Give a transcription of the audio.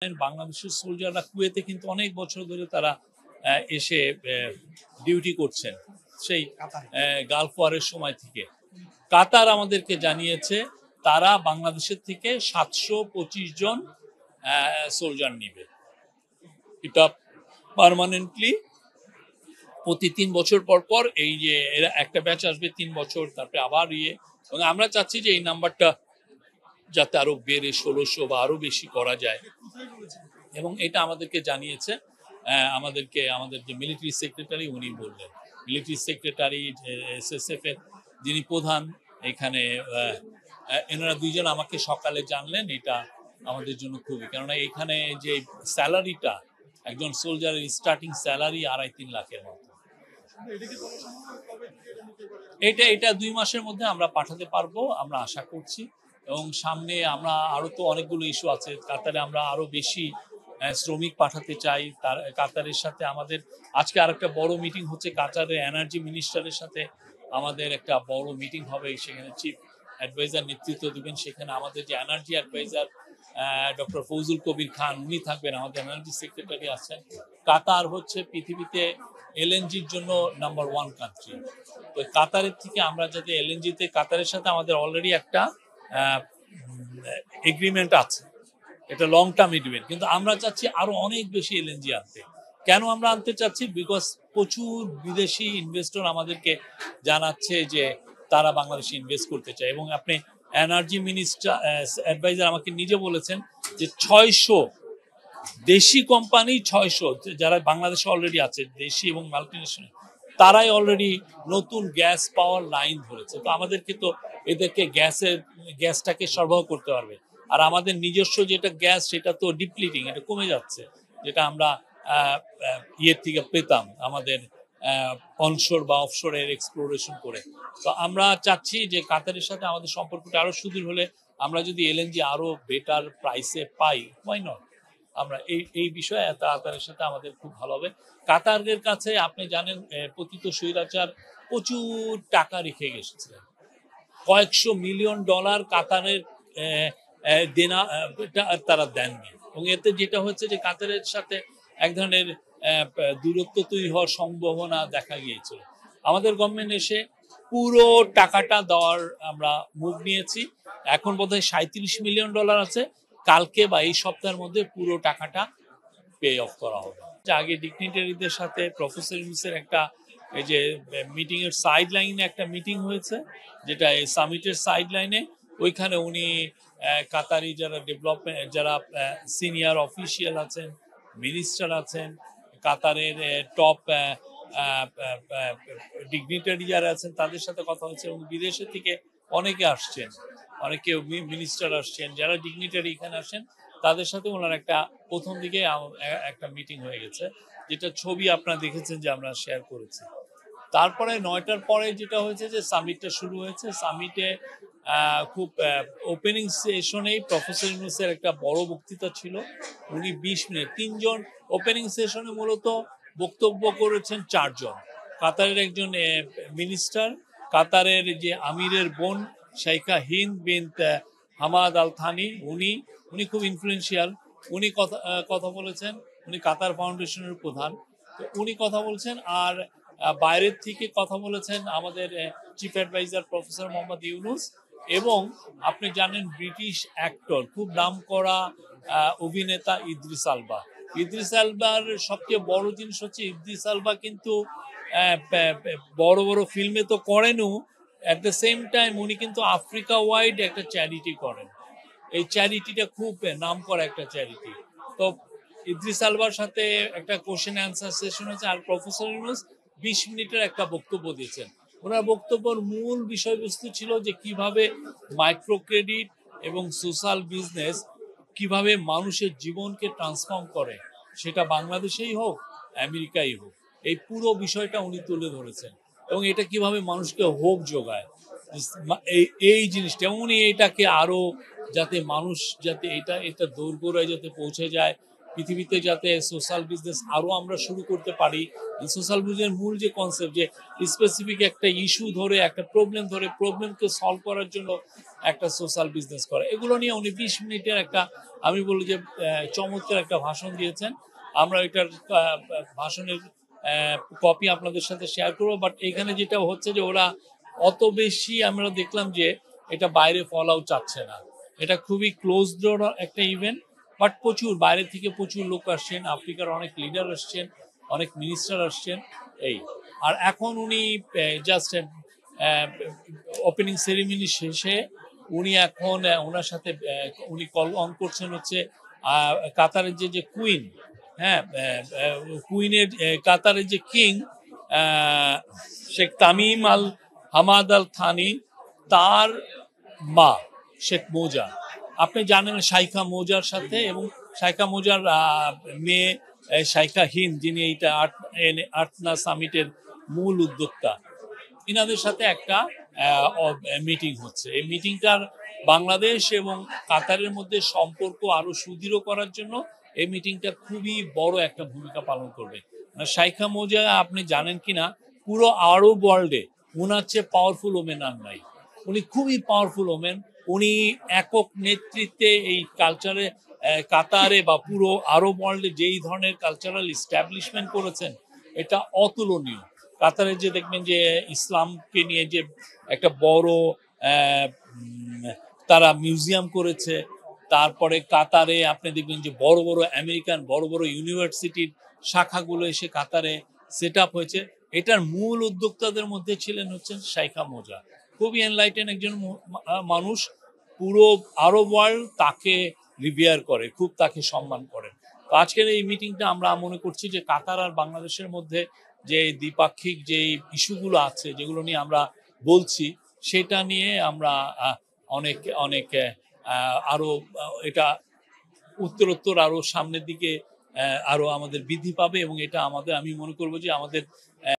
বাংলাদেশের সোলজাররা কুয়েতে কিন্তু অনেক বছর ধরে তারা এসে ডিউটি করছেন সেই গালফ ওয়ারের সময় থেকে। কাতার আমাদেরকে জানিয়েছে তারা বাংলাদেশের থেকে 725 জন সোলজার নিবে। এটা পার্মানেন্টলি প্রতি 3 বছর পর পর এই যে এরা একটা ব্যাচ আসবে 3 বছর, তারপরে আবার এবং আমরা চাচ্ছি যে এই নাম্বারটা যাতে আরো বেড়ে 1600 বা আরো বেশি করা যায়। এবং এটা আমাদেরকে জানিয়েছে আমাদের যে মিলিটারি সেক্রেটারি উনি বললেন। মিলিটারি সেক্রেটারি এসএসএফ এর যিনি প্রধান এখানে, এনারা দুইজন আমাকে সকালে জানলেন। এটা আমাদের জন্য খুবই, কেননা এখানে যে স্যালারিটা একজন সোলজারের স্টার্টিং স্যালারি 2.5-3 লাখের মতো। এটা 2 মাসের মধ্যে আমরা পাঠাতে পারবো আমরা আশা করছি। এবং সামনে আমরা আরো তো অনেকগুলো ইস্যু আছে। কাতারে আমরা আরো বেশি শ্রমিক পাঠাতে চাই। কাতারের সাথে আমাদের আজকে আরেকটা বড় মিটিং হচ্ছে। কাতারের এনার্জি মিনিস্টারের সাথে আমাদের একটা বড় মিটিং হবে। সেখানে চিফ অ্যাডভাইজার নেতৃত্ব দিবেন। সেখানে আমাদের যে energy adviser doctor Fouzul Kabir Khan উনি থাকবেন, আমাদের এনার্জি সেক্রেটারি আছেন। কাতার হচ্ছে পৃথিবীতে এলএনজির জন্য নাম্বার 1 কান্ট্রি। তো কাতারের থেকে আমরা যাতে এলএনজিতে, কাতারের সাথে আমাদের অলরেডি একটা এগ্রিমেন্ট আছে, এটা লং টার্ম এগ্রিমেন্ট, কিন্তু আমরা চাচ্ছি আরো অনেক বেশি এলএনজি আনতে। কেন আমরা আনতে চাচ্ছি? বিকজ প্রচুর বিদেশি ইনভেস্টর আমাদেরকে জানাচ্ছে যে তারা বাংলাদেশে ইনভেস্ট করতে চায়। এবং আপনি এনার্জি মিনিস্টার অ্যাডভাইজার আমাকে নিজে বলেছেন যে 600 দেশি কোম্পানি, 600 যারা বাংলাদেশে অলরেডি আছে দেশি এবং মাল্টিনেশনাল, তারাই অলরেডি নতুন গ্যাস পাওয়ার লাইন ধরেছে। তো আমাদেরকে তো এদেরকে গ্যাসটাকে সরবরাহ করতে পারবে। আর আমাদের নিজস্ব যেটা গ্যাস সেটা তো ডিপ্লিটিং, এটা কমে যাচ্ছে, যেটা আমরা ইয়ের থেকে পেতাম আমাদের অনশোর বা অফশোরের এক্সপ্লোরেশন করে। তো আমরা চাচ্ছি যে কাতারের সাথে আমাদের সম্পর্কটা আরো সুদৃঢ় হলে আমরা যদি এলএনজি আরো বেটার প্রাইসে পাই, হোয়াই নট। আমরা এই বিষয়ে কাতারের সাথে আমাদের খুব ভালো হবে। কাতারের কাছে আপনি জানেন পতিত স্বৈরাচার প্রচুর টাকা রেখে গেছিলেন, কয়েকশো মিলিয়ন ডলার কাতারের দেনা তারা দেননি। এবং এতে যেটা হচ্ছে যে কাতারের সাথে এক ধরনের দূরত্ব তৈরি হওয়ার সম্ভাবনা দেখা গিয়েছিল। আমাদের গভর্নমেন্ট এসে পুরো টাকাটা দেওয়ার আমরা মুভ নিয়েছি। এখন বোধহয় 37 মিলিয়ন ডলার আছে। কালকে বা এই সপ্তাহের মধ্যে পুরো টাকাটা পে অফ করা হবে। আগে ডিগনিটারিদের সাথে প্রফেসর ইউনূসের একটা এই যে মিটিং এর সাইড লাইনে একটা মিটিং হয়েছে, যেটা এই সামিটের সাইড লাইনে। ওইখানে উনি কাতারি যারা ডেভেলপমেন্ট, যারা সিনিয়র অফিসিয়াল আছেন, মিনিস্টার আছেন, কাতারের টপ ডিগনিটারি যারা আছেন তাদের সাথে কথা হচ্ছে। এবং বিদেশে থেকে অনেকে আসছেন, অনেকে মিনিস্টার আসছেন, যারা ডিগনিটারি এখানে আসেন তাদের সাথে ওনার একটা প্রথম দিকে একটা মিটিং হয়ে গেছে, যেটা ছবি আপনারা দেখেছেন যে আমরা শেয়ার করেছি। তারপরে 9টার পরে যেটা হয়েছে যে সামিটটা শুরু হয়েছে। সামিটে খুব ওপেনিং সেশনেই প্রফেসর ইউনূসের একটা বড় বক্তৃতা ছিল। উনি 20 মিনিট, 3 জন ওপেনিং সেশনে মূলত বক্তব্য করেছেন 4 জন। কাতারের একজন মিনিস্টার, কাতারের যে আমিরের বোন শাইখা হিন্দ বিনত হামাদ আল থানি, উনি খুব ইনফ্লুয়েন্সিয়াল। উনি কথা বলেছেন। উনি কাতার ফাউন্ডেশনের প্রধান। তো উনি কথা বলছেন। আর বাইরের থেকে কথা বলেছেন আমাদের chief adviser professor Mohammad Yunus. এবং আপনি জানেন ব্রিটিশ অ্যাক্টর, খুব নামকরা অভিনেতা ইদ্রিস আলবা। ইদ্রিস আলবার সবচেয়ে বড় জিনিস হচ্ছে ইদ্রিস আলবা কিন্তু বড় বড় ফিল্মে তো করেনও, অ্যাট দ্য সেম টাইম উনি কিন্তু আফ্রিকা ওয়াইড একটা চ্যারিটি করেন। এই চ্যারিটিটা খুব নাম করা একটা চ্যারিটি। তো ইদ্রিস আলবার সাথে একটা কোশ্চেন অ্যান্সার সেশন হয়েছে। আর প্রফেসর ইউনূস 20 মিনিটের একটা বক্তব্য দিয়েছেন। ওনার বক্তব্যের মূল বিষয়বস্তু ছিল যে কিভাবে মাইক্রো ক্রেডিট এবং সোশ্যাল বিজনেস কিভাবে মানুষের জীবনকে ট্রান্সফর্ম করে, সেটা বাংলাদেশেই হোক আমেরিকাই হোক, এই পুরো বিষয়টা উনি তুলে ধরেছেন। এবং এটা কিভাবে মানুষকে হোপ যোগায়, এই জিনিসটা। উনি এটাকে আরো যাতে মানুষ যাতে এটা দৌড়গোড়ায় যাতে পৌঁছে যায়, পৃথিবীতে যাতে সোশ্যাল বিজনেস আরো আমরা শুরু করতে পারি। সোশ্যাল বিজনেসের মূল যে কনসেপ্ট, যে স্পেসিফিক একটা ইস্যু ধরে, একটা প্রবলেম ধরে, প্রবলেমকে সলভ করার জন্য একটা সোশ্যাল বিজনেস করা, এগুলো নিয়ে উনি 20 মিনিটের একটা, আমি বলি যে চমৎকার একটা ভাষণ দিয়েছেন। আমরা এটার ভাষণের কপি আপনাদের সাথে শেয়ার করবো। বাট এখানে যেটা হচ্ছে যে ওরা অত বেশি আমরা দেখলাম যে এটা বাইরে ফল আউট চাচ্ছে না। এটা খুবই ক্লোজ ডোর একটা ইভেন্ট, বাট প্রচুর বাইরে থেকে প্রচুর লোক আসছেন, আফ্রিকার অনেক লিডার আসছেন, অনেক মিনিস্টার আসছেন। এই আর এখন উনি জাস্ট ওপেনিং সেরিমনি শেষে উনি এখন ওনার সাথে উনি কল অন করছেন হচ্ছে কাতারের যে কুইন, হ্যাঁ, কুইনের, কাতারের যে কিং শেখ তামিম আল হামাদ আল থানি, তার মা শেখ মৌজা, আপনি জানেন শাইখা মৌজার সাথে, এবং শাইখা মৌজার মেয়ে শাইখা হিন্দ, যিনি এইটা আর্টনা সামিটের মূল উদ্যোক্তা, ইনাদের সাথে একটা মিটিং হচ্ছে। এই মিটিংটার বাংলাদেশ এবং কাতারের মধ্যে সম্পর্ক আরো সুদৃঢ় করার জন্য এই মিটিংটা খুবই বড় একটা ভূমিকা পালন করবে। শাইখা মৌজা, আপনি জানেন কিনা, পুরো আরব ওয়ার্ল্ডে উনার চেয়ে পাওয়ারফুল ওমেন আর নাই। উনি খুবই পাওয়ারফুল ওমেন। উনি একক নেতৃত্বে এই কালচারে, কাতারে বা পুরো আরব ওয়ার্ল্ডে যেই ধরনের কালচারাল ইস্টাবলিশমেন্ট করেছেন, এটা অতুলনীয়। কাতারে যে দেখবেন যে ইসলামকে নিয়ে যে একটা বড় তারা মিউজিয়াম করেছে। তারপরে কাতারে আপনি দেখবেন যে বড় বড় আমেরিকান বড় বড় ইউনিভার্সিটির শাখাগুলো এসে কাতারে সেট আপ হয়েছে। এটার মূল উদ্যোক্তাদের মধ্যে ছিলেন হচ্ছেন শাইখা মৌজা। খুবই এনলাইটেন একজন মানুষ। পুরো আরব ওয়ার্ল্ড তাকে রিভিয়ার করে, খুব তাকে সম্মান করেন। তো আজকের এই মিটিংটা আমরা মনে করছি যে কাতার আর বাংলাদেশের মধ্যে যে দ্বিপাক্ষিক যে ইস্যুগুলো আছে, যেগুলো নিয়ে আমরা বলছি, সেটা নিয়ে আমরা অনেক অনেক আরো এটা উত্তরোত্তর আরো সামনের দিকে আরো আমাদের বৃদ্ধি পাবে, এবং এটা আমাদের, আমি মনে করবো যে আমাদের